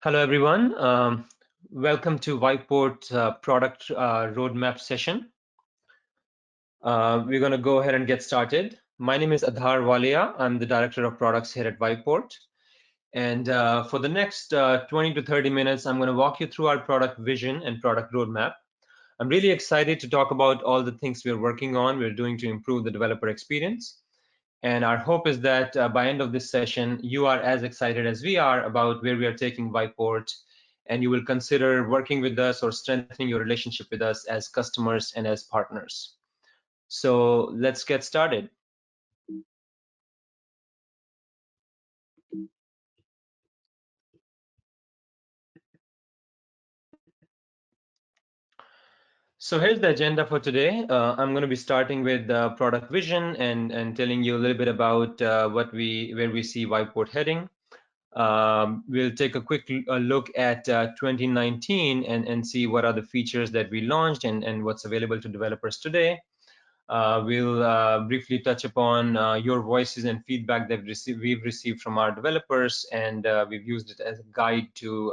Hello, everyone. Welcome to Viveport product roadmap session. We're going to go ahead and get started. My name is Adhar Walia. I'm the Director of Products here at Viveport. And for the next 20 to 30 minutes, I'm going to walk you through our product vision and product roadmap. I'm really excited to talk about all the things we're working on, we're doing to improve the developer experience. And our hope is that by end of this session, you are as excited as we are about where we are taking Viveport, and you will consider working with us or strengthening your relationship with us as customers and as partners. So let's get started. So here's the agenda for today. I'm going to be starting with product vision and telling you a little bit about where we see Viveport heading. We'll take a quick look at 2019 and see what are the features that we launched and what's available to developers today. We'll briefly touch upon your voices and feedback that we've received from our developers, and we've used it as a guide to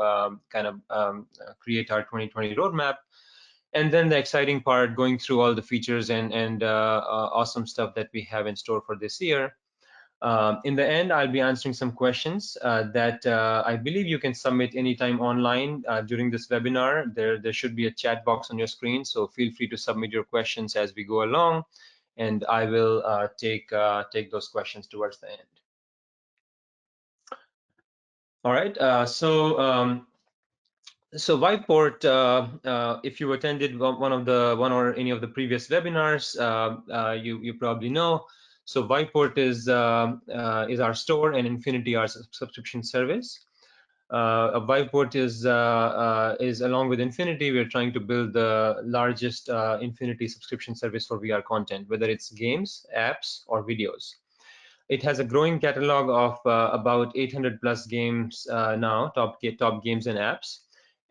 create our 2020 roadmap. And then the exciting part, going through all the features and awesome stuff that we have in store for this year. In the end, I'll be answering some questions that I believe you can submit anytime online during this webinar. There should be a chat box on your screen, so feel free to submit your questions as we go along, and I will take those questions towards the end. All right, so Viveport, if you attended one or any of the previous webinars, you probably know. So Viveport is our store, and Infinity our subscription service. Viveport is along with Infinity, we're trying to build the largest Infinity subscription service for VR content, whether it's games, apps, or videos. It has a growing catalog of about 800 plus games now, top games and apps,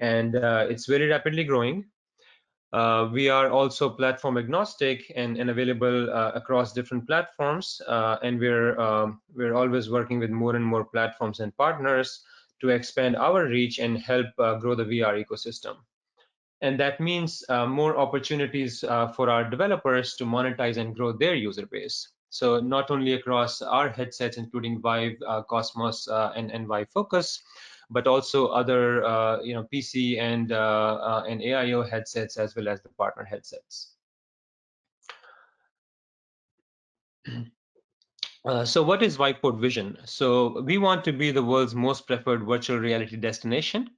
and it's very rapidly growing. We are also platform agnostic and available across different platforms, and we're always working with more and more platforms and partners to expand our reach and help grow the VR ecosystem. And that means more opportunities for our developers to monetize and grow their user base. So not only across our headsets, including Vive, Cosmos, and Vive Focus, but also other PC and AIO headsets, as well as the partner headsets. So what is Viveport vision? So we want to be the world's most preferred virtual reality destination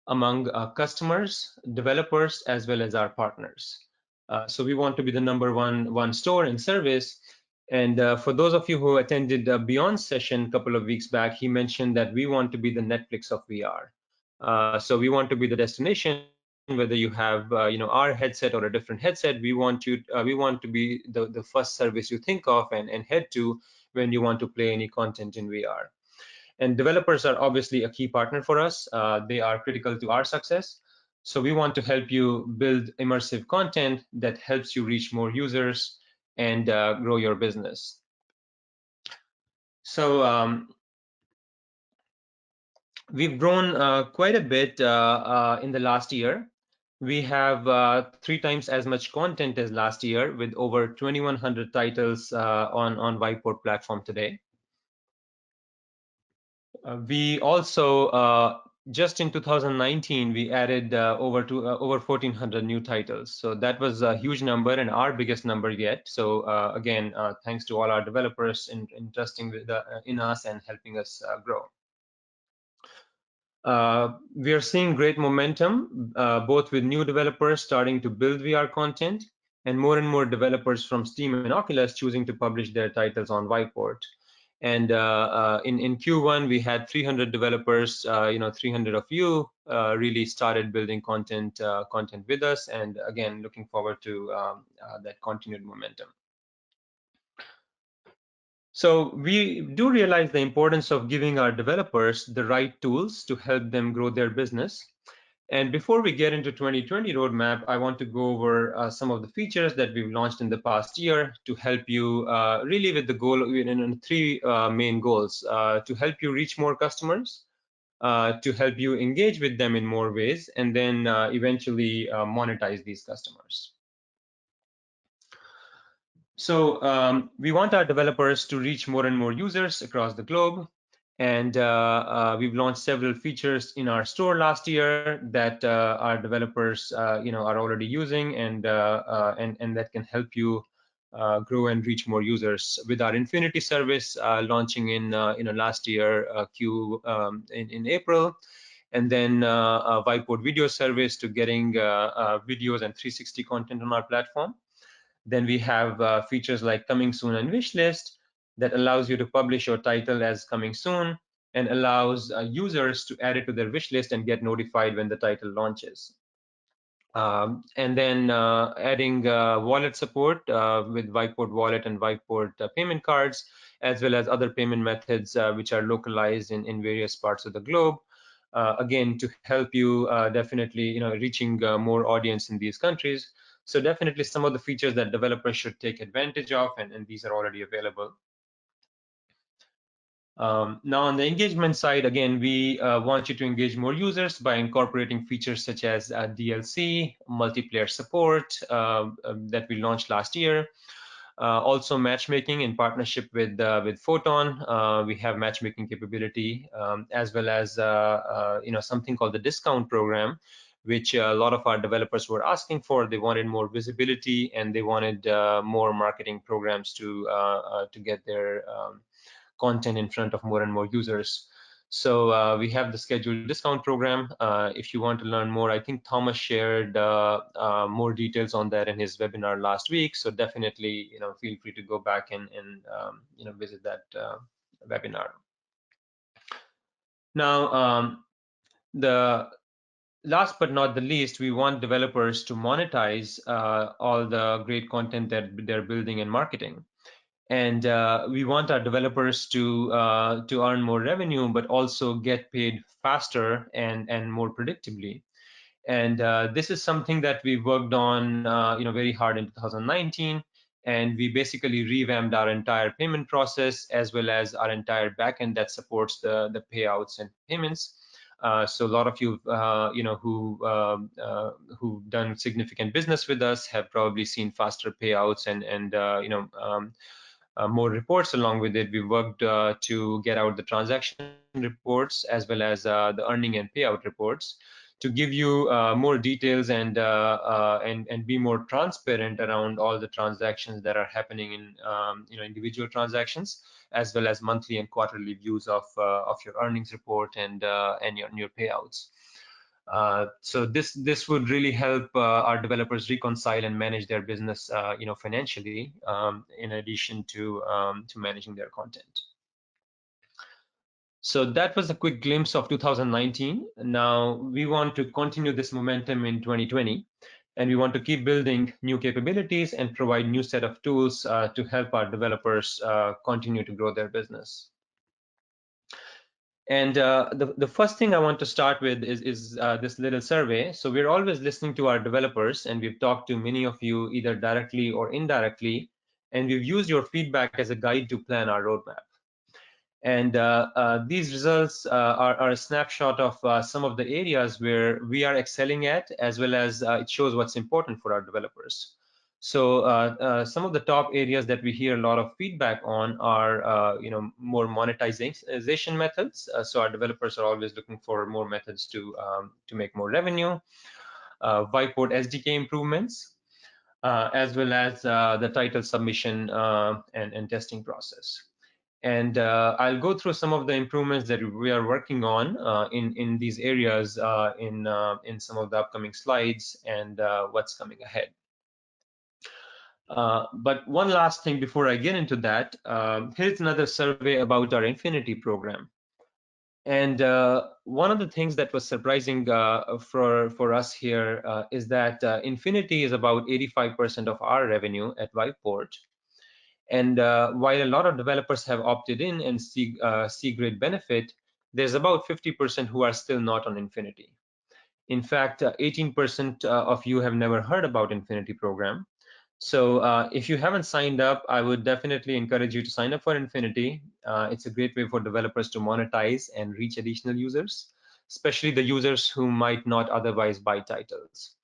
among customers, developers, as well as our partners. So we want to be the number one store and service. And for those of you who attended Beyond's session a couple of weeks back, he mentioned that we want to be the Netflix of VR. So we want to be the destination, whether you have our headset or a different headset. We want to be the first service you think of and head to when you want to play any content in VR. And developers are obviously a key partner for us. They are critical to our success. So we want to help you build immersive content that helps you reach more users and grow your business. So we've grown quite a bit in the last year. We have 3 times as much content as last year, with over 2,100 titles on Viveport platform today. We also, just in 2019, we added over 1,400 new titles. So that was a huge number and our biggest number yet. So again, thanks to all our developers in trusting in us and helping us grow. We are seeing great momentum, both with new developers starting to build VR content and more developers from Steam and Oculus choosing to publish their titles on Viveport. And in Q1, we had 300 developers, 300 of you really started building content with us. And again, looking forward to that continued momentum. So we do realize the importance of giving our developers the right tools to help them grow their business. And before we get into 2020 roadmap, I want to go over some of the features that we've launched in the past year to help you really with the goal in 3 main goals: to help you reach more customers, to help you engage with them in more ways, and then eventually monetize these customers. So we want our developers to reach more and more users across the globe. And we've launched several features in our store last year that our developers are already using, and that can help you grow and reach more users. With our Infinity service launching in last year in April, and then a Viveport video service to getting videos and 360 content on our platform. Then we have features like coming soon and wish list that allows you to publish your title as coming soon and allows users to add it to their wish list and get notified when the title launches. And then adding wallet support with Viveport Wallet and Viveport payment cards, as well as other payment methods which are localized in various parts of the globe. Again, to help you definitely reaching more audience in these countries. So definitely some of the features that developers should take advantage of, and these are already available. Now on the engagement side, again, we want you to engage more users by incorporating features such as DLC, multiplayer support that we launched last year. Also matchmaking in partnership with Photon. We have matchmaking capability, as well as something called the discount program, which a lot of our developers were asking for. They wanted more visibility, and they wanted more marketing programs to get their content in front of more and more users. So we have the scheduled discount program. If you want to learn more, I think Thomas shared more details on that in his webinar last week. So definitely, feel free to go back and visit that webinar. Now, the last but not the least, we want developers to monetize all the great content that they're building and marketing. And we want our developers to earn more revenue, but also get paid faster and more predictably. And this is something that we worked on very hard in 2019, and we basically revamped our entire payment process as well as our entire backend that supports the payouts and payments. So a lot of you who've done significant business with us have probably seen faster payouts and more reports along with it. We worked to get out the transaction reports as well as the earning and payout reports to give you more details and be more transparent around all the transactions that are happening in individual transactions, as well as monthly and quarterly views of your earnings report and your payouts. So this would really help our developers reconcile and manage their business, financially, in addition to managing their content. So that was a quick glimpse of 2019. Now we want to continue this momentum in 2020, and we want to keep building new capabilities and provide new set of tools to help our developers continue to grow their business. And the first thing I want to start with is this little survey. So we're always listening to our developers, and we've talked to many of you either directly or indirectly, and we've used your feedback as a guide to plan our roadmap. And these results are a snapshot of some of the areas where we are excelling at, as well as it shows what's important for our developers. So some of the top areas that we hear a lot of feedback on are, more monetization methods. So our developers are always looking for more methods to make more revenue. Viveport SDK improvements, as well as the title submission and testing process. And I'll go through some of the improvements that we are working on in these areas in some of the upcoming slides and what's coming ahead. But one last thing before I get into that, here's another survey about our Infinity program. And one of the things that was surprising for us here is that Infinity is about 85% of our revenue at Viveport. And while a lot of developers have opted in and see great benefit, there's about 50% who are still not on Infinity. In fact, 18% of you have never heard about Infinity program. So if you haven't signed up, I would definitely encourage you to sign up for Infinity. It's a great way for developers to monetize and reach additional users, especially the users who might not otherwise buy titles.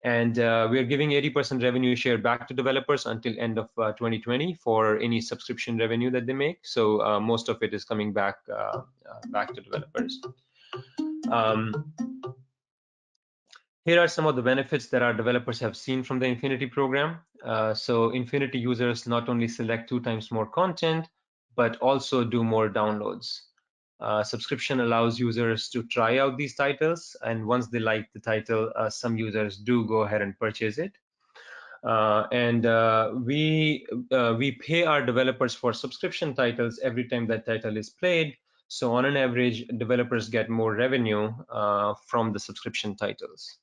And we are giving 80% revenue share back to developers until end of 2020 for any subscription revenue that they make. So most of it is coming back back to developers. Here are some of the benefits that our developers have seen from the Infinity program. So Infinity users not only select 2 times more content, but also do more downloads. Subscription allows users to try out these titles, and once they like the title, some users do go ahead and purchase it. We pay our developers for subscription titles every time that title is played. So on an average, developers get more revenue from the subscription titles.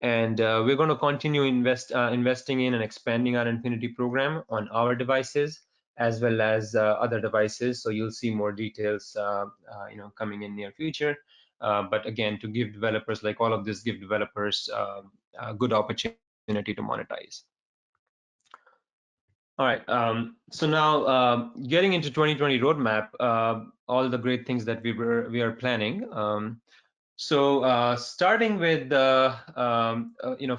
And we're going to continue investing in and expanding our Infinity program on our devices as well as other devices. So you'll see more details, coming in near future. But again, to give developers, like all of this, give developers a good opportunity to monetize. All right. So now, getting into 2020 roadmap, all the great things that we are planning. So starting with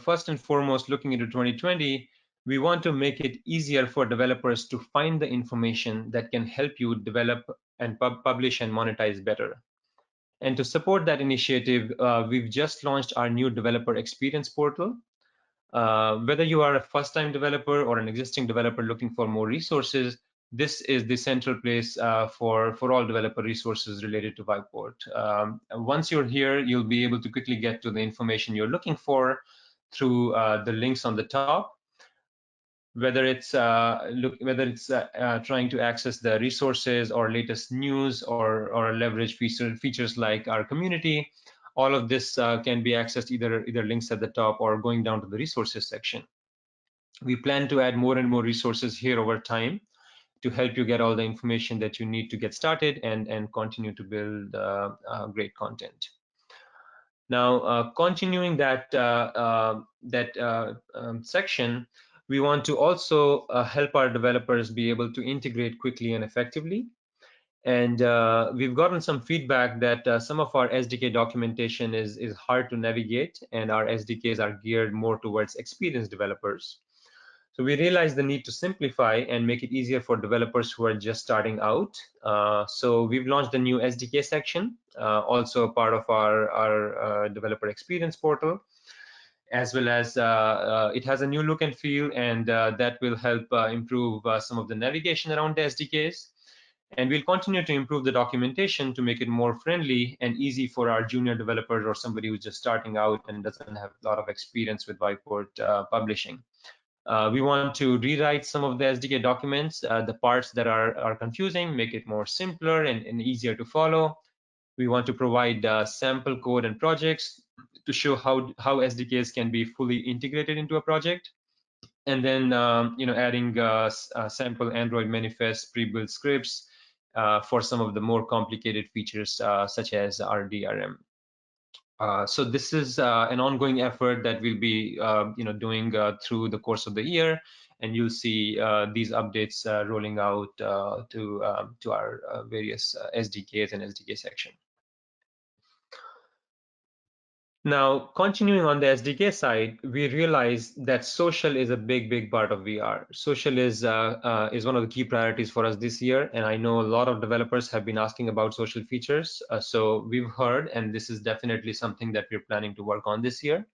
first and foremost, looking into 2020, we want to make it easier for developers to find the information that can help you develop and publish and monetize better. And to support that initiative, we've just launched our new developer experience portal. Whether you are a first-time developer or an existing developer looking for more resources, this is the central place for all developer resources related to Viveport. Once you're here, you'll be able to quickly get to the information you're looking for through the links on the top. Whether it's trying to access the resources or latest news or leverage features like our community, all of this can be accessed either links at the top or going down to the resources section. We plan to add more and more resources here over time to help you get all the information that you need to get started and continue to build great content. Now, continuing that section, we want to also help our developers be able to integrate quickly and effectively. And we've gotten some feedback that some of our SDK documentation is hard to navigate, and our SDKs are geared more towards experienced developers. So we realized the need to simplify and make it easier for developers who are just starting out. So we've launched a new SDK section, also a part of our developer experience portal, as well as it has a new look and feel, and that will help improve some of the navigation around the SDKs. And we'll continue to improve the documentation to make it more friendly and easy for our junior developers or somebody who's just starting out and doesn't have a lot of experience with Viveport publishing. We want to rewrite some of the SDK documents, the parts that are confusing, make it more simpler and easier to follow. We want to provide sample code and projects to show how SDKs can be fully integrated into a project. And then, adding sample Android manifest pre-built scripts for some of the more complicated features such as RDRM. So this is an ongoing effort that we'll be doing through the course of the year, and you'll see these updates rolling out to our various SDKs and SDK section. Now, continuing on the SDK side, we realize that social is a big part of VR. Social is one of the key priorities for us this year, and I know a lot of developers have been asking about social features. So we've heard, and this is definitely something that we're planning to work on this year.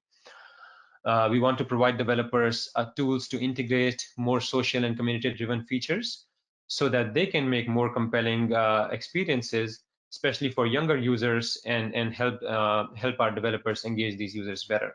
We want to provide developers tools to integrate more social and community-driven features so that they can make more compelling experiences, especially for younger users, and help our developers engage these users better.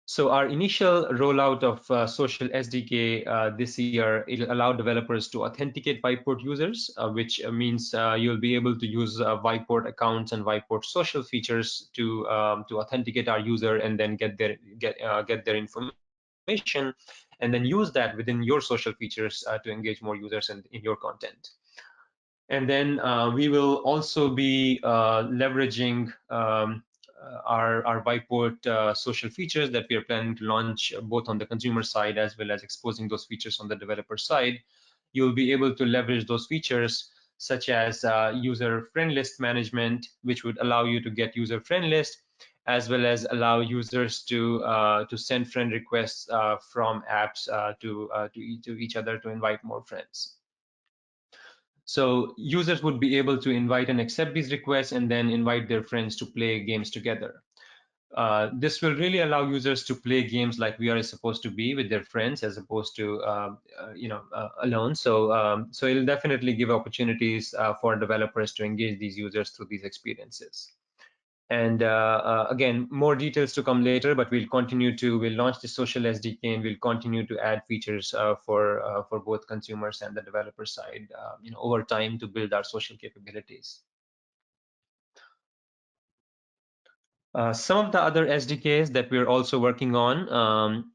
So our initial rollout of social SDK this year, it'll allow developers to authenticate Viveport users, which means you'll be able to use Viveport accounts and Viveport social features to authenticate our user and then get their information, and then use that within your social features to engage more users in your content. And then we will also be leveraging our Viveport social features that we are planning to launch both on the consumer side as well as exposing those features on the developer side, you'll be able to leverage those features such as user friend list management, which would allow you to get user friend list, as well as allow users to send friend requests from apps to each other to invite more friends. So users would be able to invite and accept these requests and then invite their friends to play games together. This will really allow users to play games like we are supposed to be with their friends as opposed to alone. So it'll definitely give opportunities for developers to engage these users through these experiences. And again, more details to come later, but we'll launch the social SDK and we'll continue to add features for both consumers and the developer side, over time to build our social capabilities. Some of the other SDKs that we're also working on,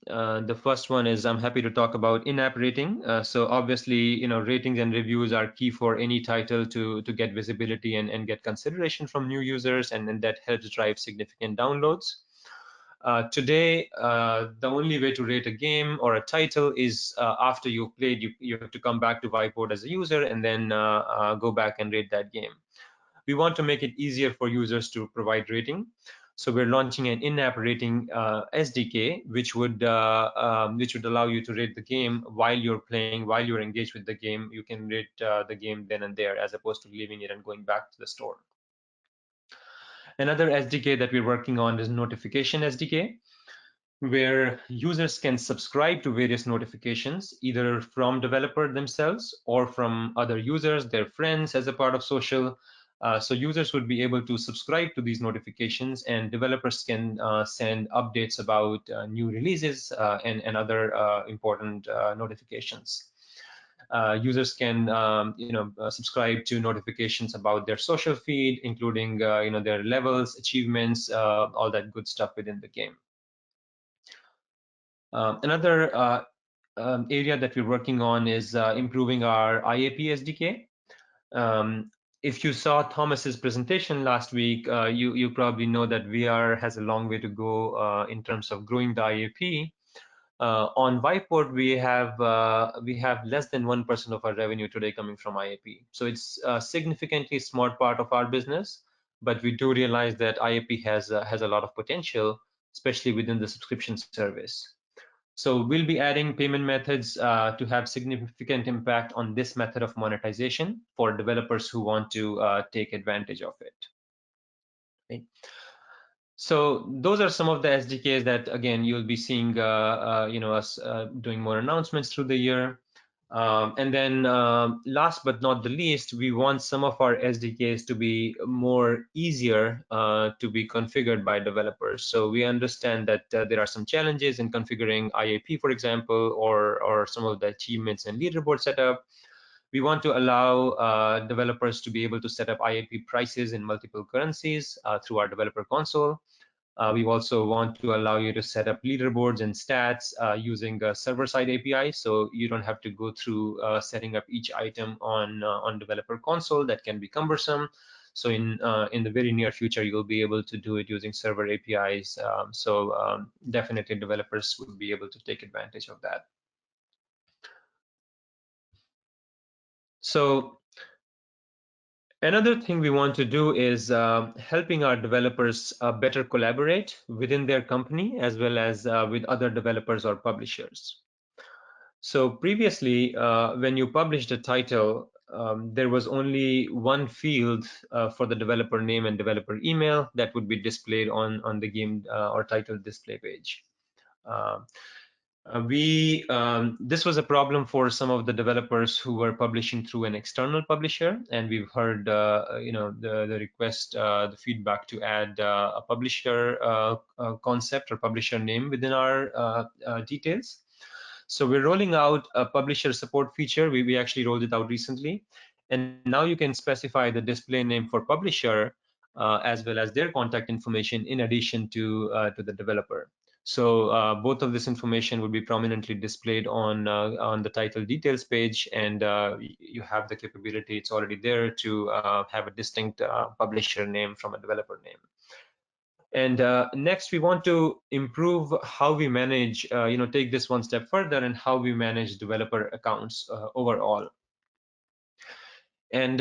the first one is I'm happy to talk about in-app rating. So obviously, ratings and reviews are key for any title to get visibility and get consideration from new users, and that helps drive significant downloads. Today, the only way to rate a game or a title is after you've played, you have to come back to Viveport as a user and then go back and rate that game. We want to make it easier for users to provide rating. So we're launching an in-app rating SDK, which would allow you to rate the game while you're playing, while you're engaged with the game. You can rate the game then and there, as opposed to leaving it and going back to the store. Another SDK that we're working on is notification SDK, where users can subscribe to various notifications, either from developer themselves or from other users, their friends, as a part of social. So users would be able to subscribe to these notifications, and developers can send updates about new releases and other important notifications. Users can subscribe to notifications about their social feed, including their levels, achievements, all that good stuff within the game. Another area that we're working on is improving our IAP SDK. If you saw Thomas's presentation last week, you probably know that VR has a long way to go in terms of growing the IAP. On Viveport, we have less than 1% of our revenue today coming from IAP. So it's a significantly small part of our business, but we do realize that IAP has a lot of potential, especially within the subscription service. So we'll be adding payment methods to have significant impact on this method of monetization for developers who want to take advantage of it. Okay. So those are some of the SDKs that, again, you'll be seeing us doing more announcements through the year. And then last but not the least, we want some of our SDKs to be more easier to be configured by developers. So we understand that there are some challenges in configuring IAP, for example, or some of the achievements and leaderboard setup. We want to allow developers to be able to set up IAP prices in multiple currencies through our developer console. We also want to allow you to set up leaderboards and stats using a server-side API, so you don't have to go through setting up each item on developer console. That can be cumbersome. So in the very near future, you'll be able to do it using server APIs. Definitely developers will be able to take advantage of that. So another thing we want to do is helping our developers better collaborate within their company as well as with other developers or publishers. So previously, when you published a title, there was only one field for the developer name and developer email that would be displayed on the game or title display page. This was a problem for some of the developers who were publishing through an external publisher, and we've heard the request, the feedback to add a publisher concept or publisher name within our details. So we're rolling out a publisher support feature. We actually rolled it out recently, and now you can specify the display name for publisher as well as their contact information in addition to the developer. So both of this information will be prominently displayed on the title details page, and you have the capability, it's already there, to have a distinct publisher name from a developer name. And next, we want to improve how we manage, take this one step further and how we manage developer accounts overall. And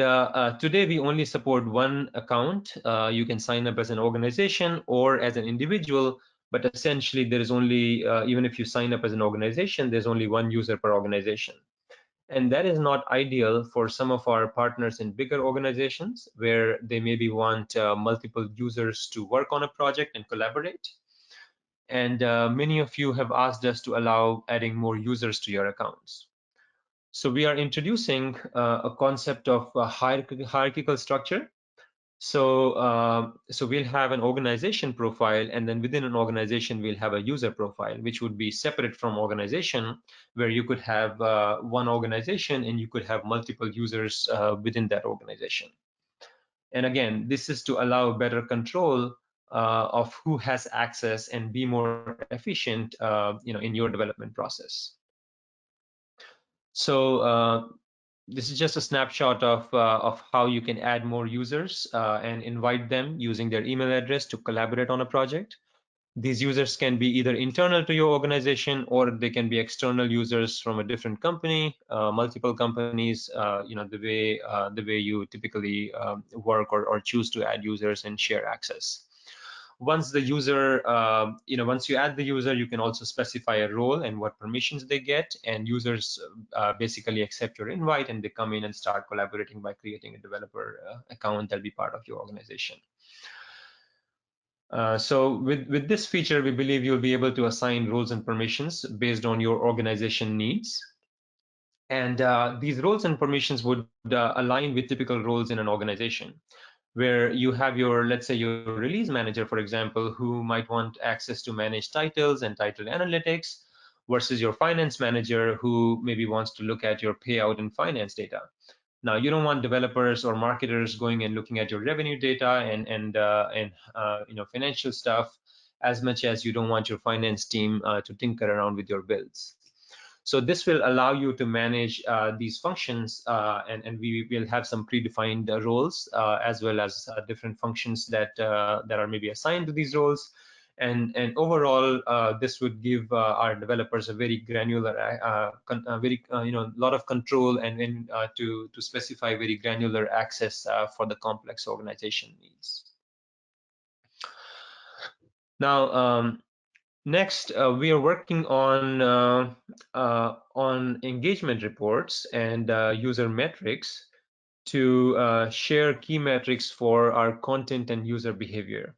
today we only support one account. You can sign up as an organization or as an individual, but essentially there is only, even if you sign up as an organization, there's only one user per organization. And that is not ideal for some of our partners in bigger organizations where they maybe want multiple users to work on a project and collaborate. And many of you have asked us to allow adding more users to your accounts. So we are introducing a concept of a hierarchical structure. So we'll have an organization profile, and then within an organization, we'll have a user profile, which would be separate from organization, where you could have one organization and you could have multiple users within that organization. And again, this is to allow better control of who has access and be more efficient, in your development process. So this is just a snapshot of how you can add more users and invite them using their email address to collaborate on a project. These users can be either internal to your organization or they can be external users from a different company, multiple companies, the way you typically work or choose to add users and share access. Once the user, once you add the user, you can also specify a role and what permissions they get, and users basically accept your invite and they come in and start collaborating by creating a developer account that'll be part of your organization. So with this feature, we believe you'll be able to assign roles and permissions based on your organization needs. And these roles and permissions would align with typical roles in an organization, where you have your, let's say, your release manager, for example, who might want access to manage titles and title analytics, versus your finance manager who maybe wants to look at your payout and finance data. Now, you don't want developers or marketers going and looking at your revenue data and financial stuff, as much as you don't want your finance team to tinker around with your bills. So this will allow you to manage these functions, and we will have some predefined roles as well as different functions that are maybe assigned to these roles. And overall, this would give our developers a very granular, lot of control and to specify very granular access for the complex organization needs. Now, next, we are working on engagement reports and user metrics to share key metrics for our content and user behavior.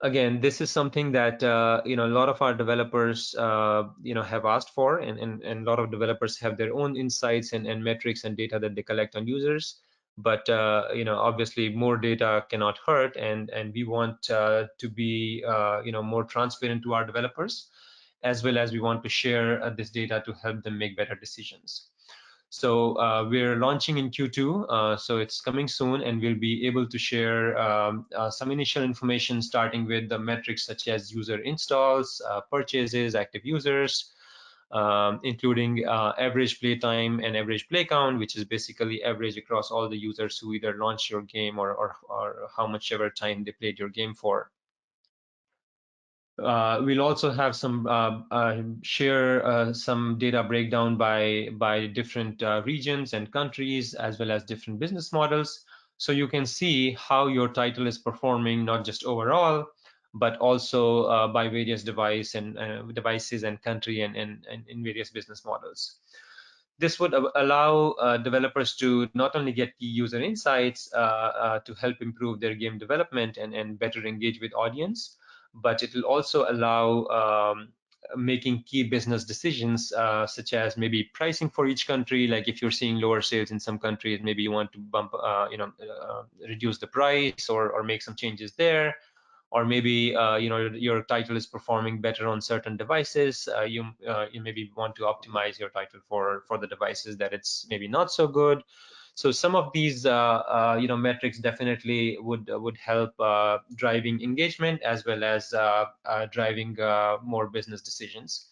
Again, this is something that a lot of our developers have asked for, and a lot of developers have their own insights and metrics and data that they collect on users. But obviously, more data cannot hurt, and we want to be more transparent to our developers, as well as we want to share this data to help them make better decisions. So we're launching in Q2, so it's coming soon, and we'll be able to share some initial information, starting with the metrics such as user installs, purchases, active users, including average play time and average play count, which is basically average across all the users who either launched your game or how much ever time they played your game for. We'll also have some share some data breakdown by different regions and countries, as well as different business models. So you can see how your title is performing, not just overall, but also by various devices and country and in various business models. This would allow developers to not only get key user insights to help improve their game development and better engage with audience, but it will also allow making key business decisions, such as maybe pricing for each country. Like if you're seeing lower sales in some countries, maybe you want to reduce the price or make some changes there. Or maybe your title is performing better on certain devices. You maybe want to optimize your title for the devices that it's maybe not so good. So some of these metrics definitely would help driving engagement, as well as driving more business decisions.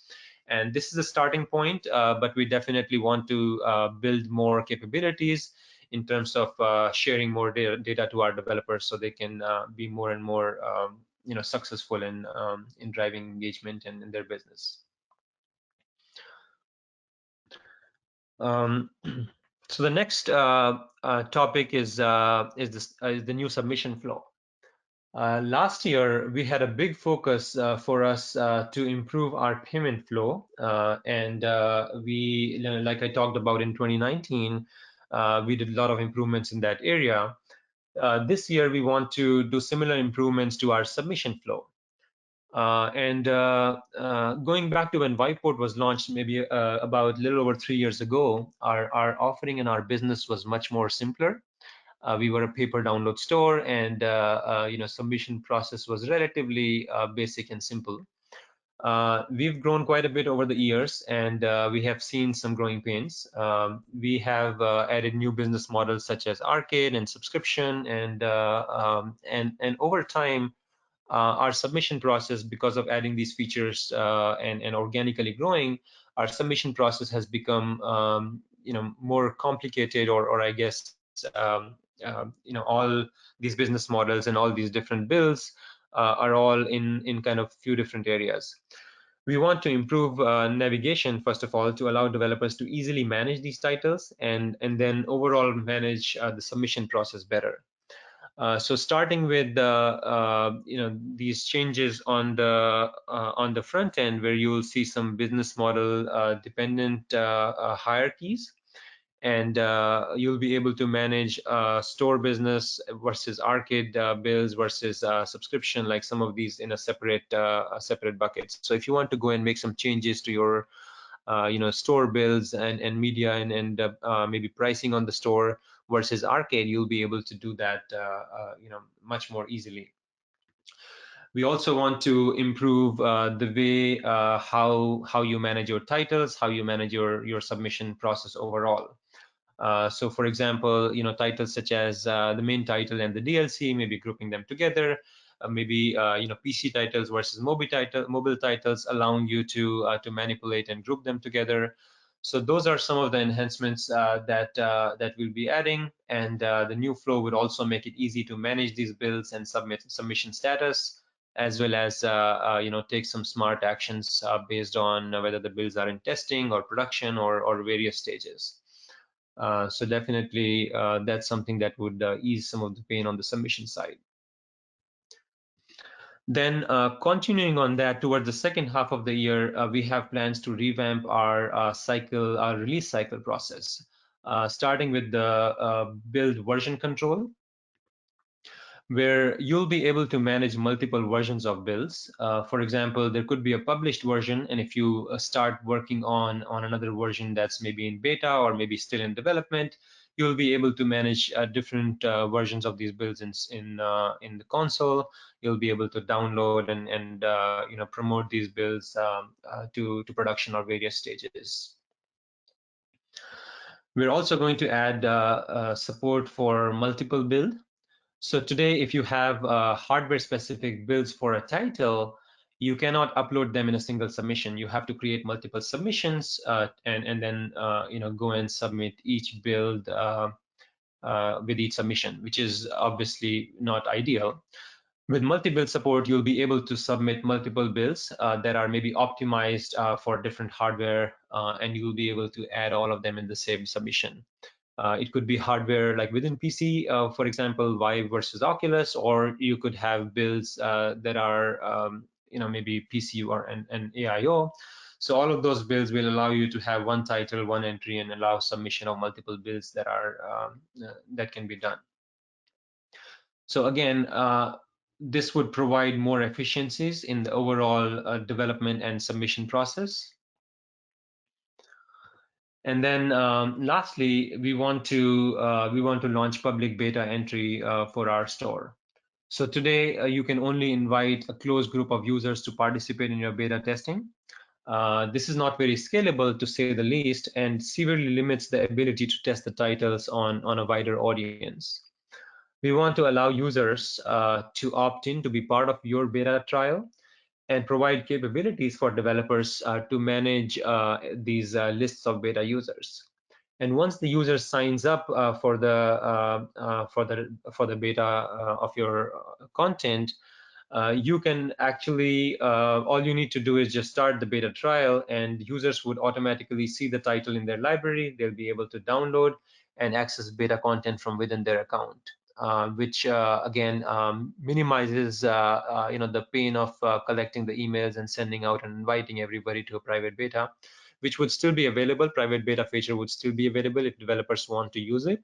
And this is a starting point, but we definitely want to build more capabilities in terms of sharing more data to our developers, so they can be more and more successful in driving engagement and in their business. So the next topic is the new submission flow. Last year, we had a big focus for us to improve our payment flow, and we, like I talked about in 2019, we did a lot of improvements in that area. This year, we want to do similar improvements to our submission flow. Going back to when Viveport was launched, maybe about a little over 3 years ago, our offering in our business was much more simpler. We were a paper download store, and submission process was relatively basic and simple. We've grown quite a bit over the years, and we have seen some growing pains. We have added new business models such as arcade and subscription, and over time, our submission process, because of adding these features and organically growing, our submission process has become more complicated, or I guess all these business models and all these different bills are all in kind of few different areas. We want to improve navigation, first of all, to allow developers to easily manage these titles, and then overall manage the submission process better. So starting with these changes on the front end, where you will see some business model dependent hierarchies, and you'll be able to manage store business versus arcade bills versus subscription, like some of these in a separate buckets. So if you want to go and make some changes to your store bills and media and maybe pricing on the store versus arcade, you'll be able to do that much more easily. We also want to improve the way how you manage your titles, how you manage your submission process overall. So for example, titles such as the main title and the DLC, maybe grouping them together, maybe PC titles versus mobile titles, allowing you to manipulate and group them together. So those are some of the enhancements that we'll be adding, and the new flow would also make it easy to manage these bills and submit submission status, as well as take some smart actions based on whether the bills are in testing or production or various stages. So definitely that's something that would ease some of the pain on the submission side. Then continuing on that, towards the second half of the year, we have plans to revamp our release cycle process, starting with the build version control, where you'll be able to manage multiple versions of builds. For example, there could be a published version, and if you start working on another version that's maybe in beta or maybe still in development, you'll be able to manage different versions of these builds in the console. You'll be able to download and promote these builds to production or various stages. We're also going to add support for multiple build. So today, if you have hardware-specific builds for a title, you cannot upload them in a single submission. You have to create multiple submissions and then go and submit each build with each submission, which is obviously not ideal. With multi-build support, you'll be able to submit multiple builds that are maybe optimized for different hardware, and you'll be able to add all of them in the same submission. It could be hardware like within PC, for example, Vive versus Oculus, or you could have builds that are maybe PC and AIO. So all of those builds will allow you to have one title, one entry, and allow submission of multiple builds that can be done. So again, this would provide more efficiencies in the overall development and submission process. And then lastly, we want to launch public beta entry for our store. So today you can only invite a closed group of users to participate in your beta testing. This is not very scalable, to say the least, and severely limits the ability to test the titles on a wider audience. We want to allow users to opt in to be part of your beta trial, and provide capabilities for developers to manage these lists of beta users. And once the user signs up for the beta of your content, you can actually, all you need to do is just start the beta trial, and users would automatically see the title in their library. They'll be able to download and access beta content from within their account, which again minimizes the pain of collecting the emails and sending out and inviting everybody to a private beta, which would still be available. Private beta feature would still be available if developers want to use it,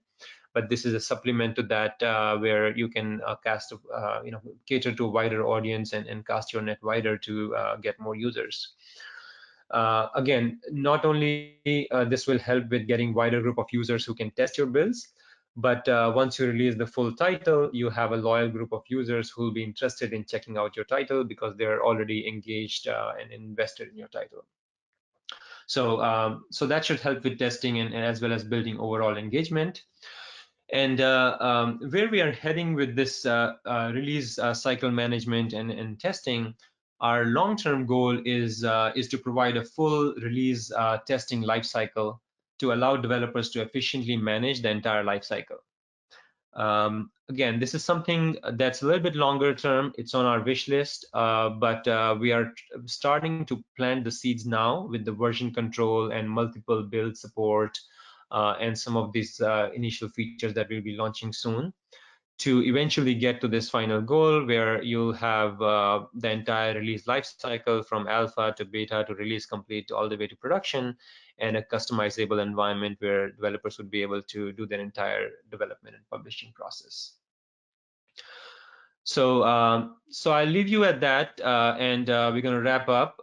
but this is a supplement to that, where you can cater to a wider audience and cast your net wider to get more users. Again, not only this will help with getting wider group of users who can test your builds, but once you release the full title, you have a loyal group of users who will be interested in checking out your title because they're already engaged and invested in your title. So that should help with testing and as well as building overall engagement. And where we are heading with this release cycle management and testing, our long-term goal is to provide a full release testing lifecycle to allow developers to efficiently manage the entire lifecycle. Again, this is something that's a little bit longer term. It's on our wish list, but we are starting to plant the seeds now with the version control and multiple build support and some of these initial features that we'll be launching soon, to eventually get to this final goal where you'll have the entire release lifecycle from alpha to beta to release complete all the way to production, and a customizable environment where developers would be able to do their entire development and publishing process. So I'll leave you at that, and we're going to wrap up.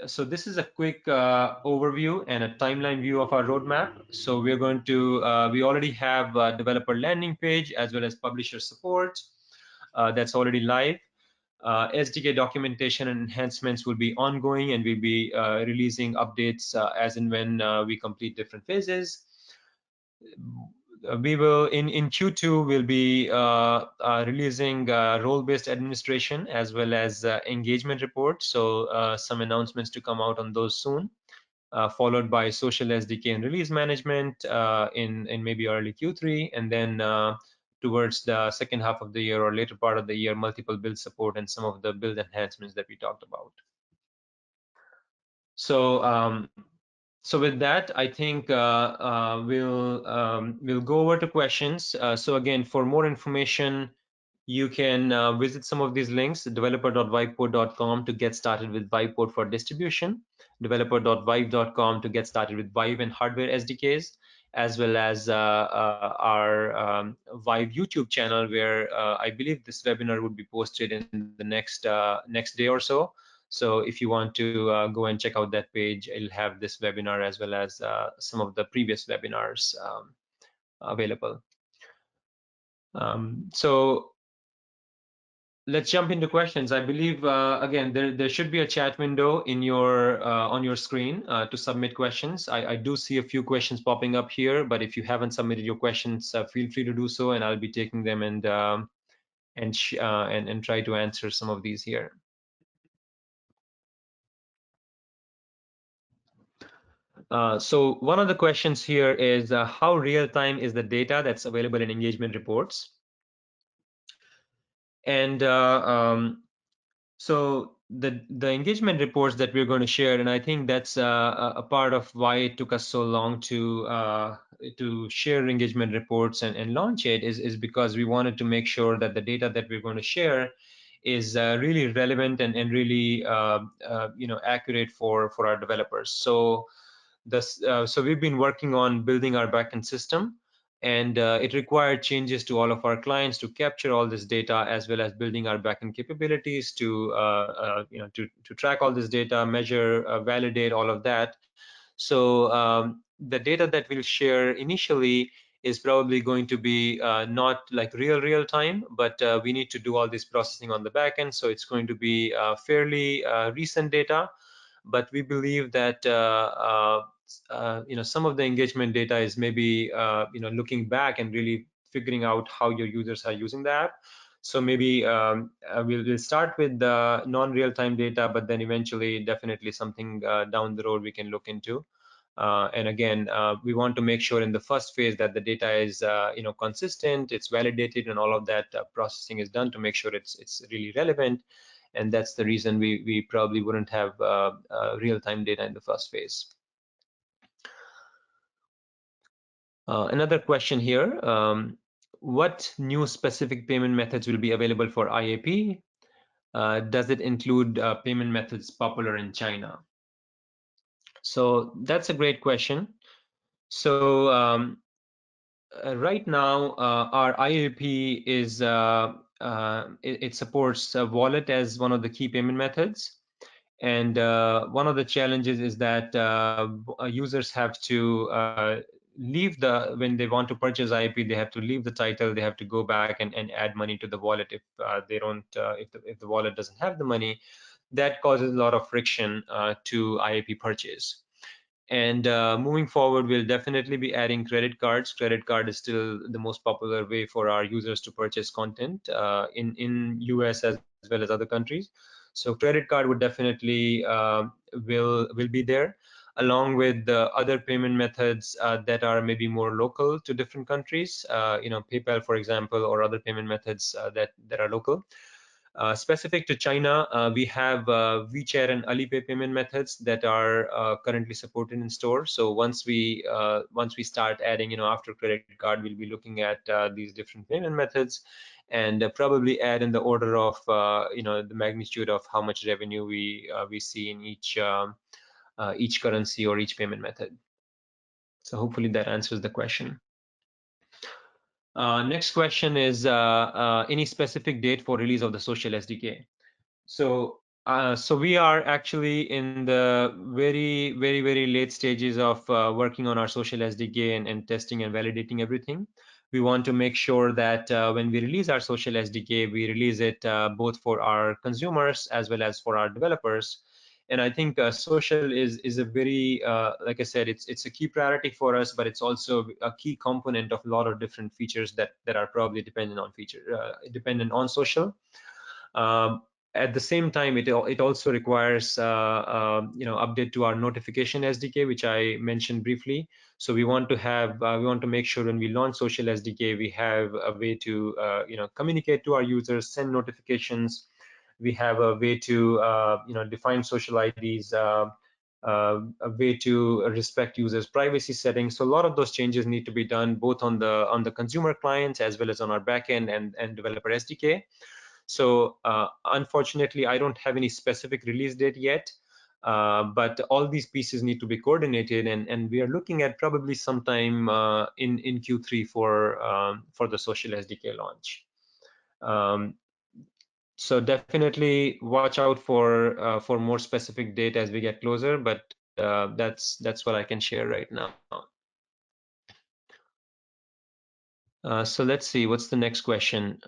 So this is a quick overview and a timeline view of our roadmap. So we're going to, we already have a developer landing page as well as publisher support that's already live. SDK documentation and enhancements will be ongoing, and we'll be releasing updates as and when we complete different phases. We will in Q2 we'll be releasing role-based administration as well as engagement reports. So some announcements to come out on those soon, followed by social SDK and release management in maybe early Q3, and then towards the second half of the year or later part of the year, multiple build support and some of the build enhancements that we talked about. So with that, I think we'll go over to questions. So again, for more information, you can visit some of these links: developer.viveport.com to get started with Viveport for distribution, developer.vive.com to get started with Vive and hardware SDKs, as well as our Vive YouTube channel, where I believe this webinar would be posted in the next day or so. So if you want to go and check out that page, it'll have this webinar as well as some of the previous webinars available. So let's jump into questions. I believe, again, there should be a chat window in your on your screen to submit questions. I do see a few questions popping up here, but if you haven't submitted your questions, feel free to do so, and I'll be taking them and try to answer some of these here. So one of the questions here is how real-time is the data that's available in engagement reports? And so the engagement reports that we're going to share, and I think that's a part of why it took us so long to share engagement reports and launch it, is because we wanted to make sure that the data that we're going to share is really relevant and really accurate for our developers. So we've been working on building our backend system, and it required changes to all of our clients to capture all this data, as well as building our backend capabilities to to track all this data, measure, validate all of that. So the data that we'll share initially is probably going to be not like real time, but we need to do all this processing on the backend. So it's going to be fairly recent data, but we believe that some of the engagement data is maybe looking back and really figuring out how your users are using the app. So maybe we'll start with the non-real-time data, but then eventually definitely something down the road we can look into. And again, we want to make sure in the first phase that the data is consistent, it's validated, and all of that processing is done to make sure it's really relevant. And that's the reason we probably wouldn't have real-time data in the first phase. Another question here, what new specific payment methods will be available for IAP? Does it include payment methods popular in China? So that's a great question. So right now, our IAP is it supports wallet as one of the key payment methods. And one of the challenges is that users have to leave when they want to purchase IAP, they have to leave the title, they have to go back and add money to the wallet if they don't, if the wallet doesn't have the money. That causes a lot of friction to IAP purchase. And moving forward, we'll definitely be adding credit cards. Credit card is still the most popular way for our users to purchase content in US as well as other countries. So credit card would definitely will be there, along with the other payment methods that are maybe more local to different countries. PayPal, for example, or other payment methods that are local. Specific to China, we have WeChat and Alipay payment methods that are currently supported in store. So once we start adding, after credit card, we'll be looking at these different payment methods, and probably add in the order of the magnitude of how much revenue we see in each currency or each payment method. So hopefully that answers the question. Next question is any specific date for release of the social SDK? So we are actually in the very, very, very late stages of working on our social SDK and testing and validating everything. We want to make sure that when we release our social SDK, we release it both for our consumers as well as for our developers. And I think social is a very, like I said, it's a key priority for us, but it's also a key component of a lot of different features that are probably dependent on social. At the same time, it also requires update to our notification SDK, which I mentioned briefly. So we want to make sure when we launch social SDK, we have a way to communicate to our users, send notifications. We have a way to define social IDs, a way to respect users' privacy settings. So a lot of those changes need to be done both on the consumer clients as well as on our backend and developer SDK. So unfortunately, I don't have any specific release date yet, but all these pieces need to be coordinated, and we are looking at probably sometime in Q3 for the social SDK launch. So definitely watch out for more specific date as we get closer, but that's what I can share right now. So let's see, what's the next question?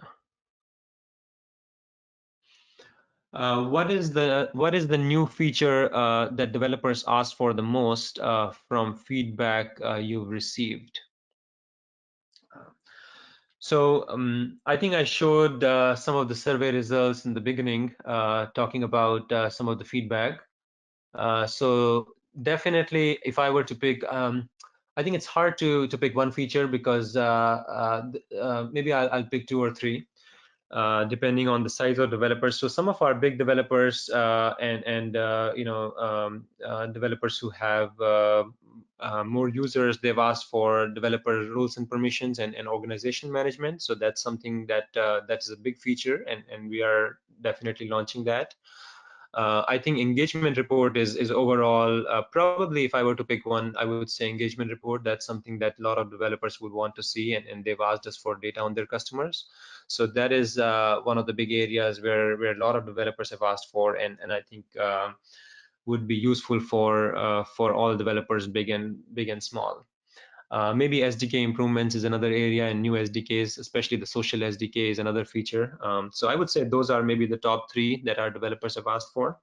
What is the new feature that developers ask for the most from feedback you've received? So I think I showed some of the survey results in the beginning, talking about some of the feedback. So definitely, if I were to pick, I think it's hard to pick one feature because maybe I'll pick two or three. Depending on the size of developers. So some of our big developers and developers who have more users, they've asked for developer rules and permissions and organization management. So that's something that is a big feature, and we are definitely launching that. I think engagement report is overall probably, if I were to pick one, I would say engagement report. That's something that a lot of developers would want to see, and they've asked us for data on their customers. So that is one of the big areas where a lot of developers have asked for, and I think would be useful for all developers, big and small. Maybe SDK improvements is another area, and new SDKs, especially the social SDK, is another feature. So I would say those are maybe the top three that our developers have asked for.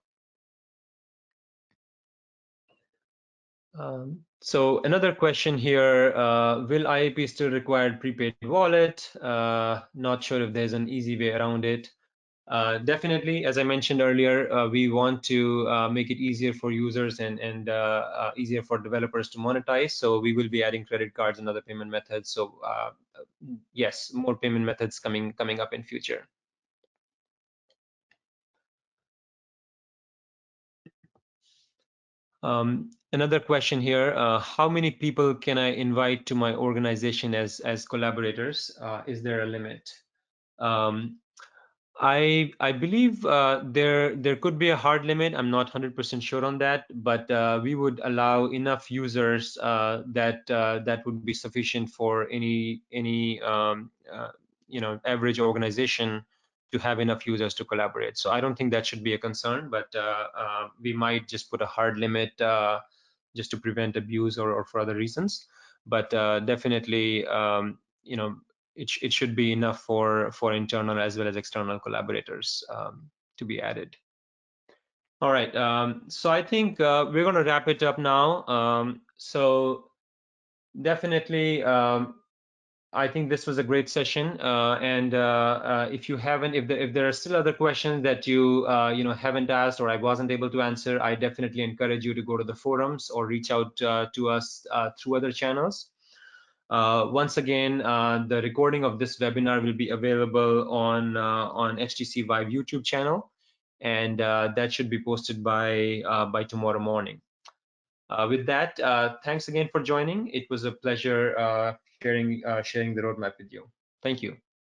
So another question here, will IAP still require prepaid wallet? Not sure if there's an easy way around it. Definitely, as I mentioned earlier, we want to make it easier for users and easier for developers to monetize. So we will be adding credit cards and other payment methods. So yes, more payment methods coming up in future. Another question here: how many people can I invite to my organization as collaborators? Is there a limit? Um, I believe there could be a hard limit. I'm not 100% sure on that, but we would allow enough users that would be sufficient for any average organization to have enough users to collaborate. So I don't think that should be a concern, but we might just put a hard limit just to prevent abuse or for other reasons. But definitely, it should be enough for internal as well as external collaborators to be added. All right, so I think we're going to wrap it up now. So definitely, I think this was a great session, and if you haven't, if there are still other questions that you haven't asked or I wasn't able to answer, I definitely encourage you to go to the forums or reach out to us through other channels. Once again, the recording of this webinar will be available on HTC Vive YouTube channel, and that should be posted by tomorrow morning. With that, thanks again for joining. It was a pleasure sharing the roadmap with you. Thank you.